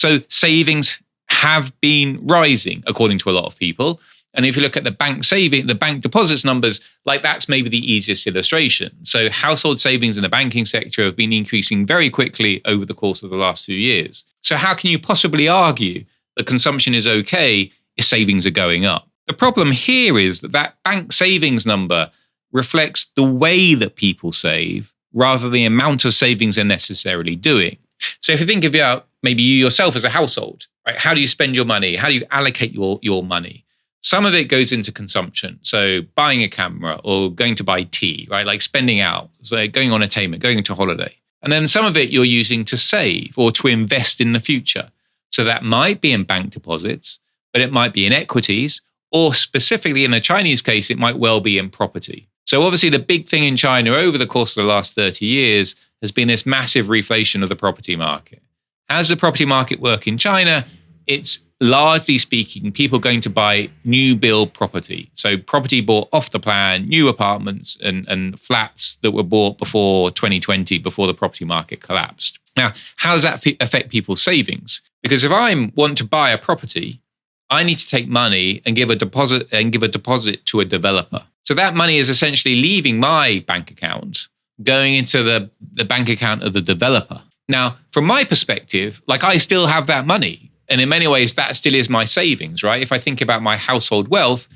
So savings have been rising, according to a lot of people. And if you look at the bank deposits numbers, like that's maybe the easiest illustration. So household savings in the banking sector have been increasing very quickly over the course of the last few years. So how can you possibly argue that consumption is okay if savings are going up? The problem here is that bank savings number reflects the way that people save rather than the amount of savings they're necessarily doing. So if you think about maybe you yourself as a household, right? How do you spend your money? How do you allocate your money? Some of it goes into consumption. So buying a camera or going to buy tea, right? Like spending out, so going on entertainment, going to holiday. And then some of it you're using to save or to invest in the future. So that might be in bank deposits, but it might be in equities, or specifically in the Chinese case, it might well be in property. So obviously the big thing in China over the course of the last 30 years has been this massive reflation of the property market. How does the property market work in China? It's largely speaking, people going to buy new build property. So property bought off the plan, new apartments and flats that were bought before 2020, before the property market collapsed. Now, how does that affect people's savings? Because if I want to buy a property, I need to take money and give a deposit to a developer. So that money is essentially leaving my bank account, going into the bank account of the developer. Now, from my perspective, like I still have that money. And in many ways, that still is my savings, right? If I think about my household wealth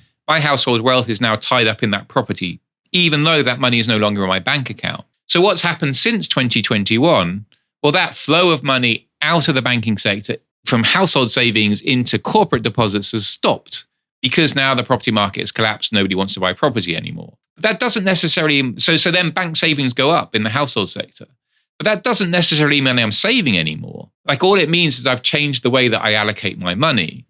is now tied up in that property, even though that money is no longer in my bank account. So what's happened since 2021? Well, that flow of money out of the banking sector from household savings into corporate deposits has stopped because now the property market has collapsed. Nobody wants to buy property anymore. But that doesn't necessarily, so then bank savings go up in the household sector. But that doesn't necessarily mean I'm saving anymore. Like all it means is I've changed the way that I allocate my money.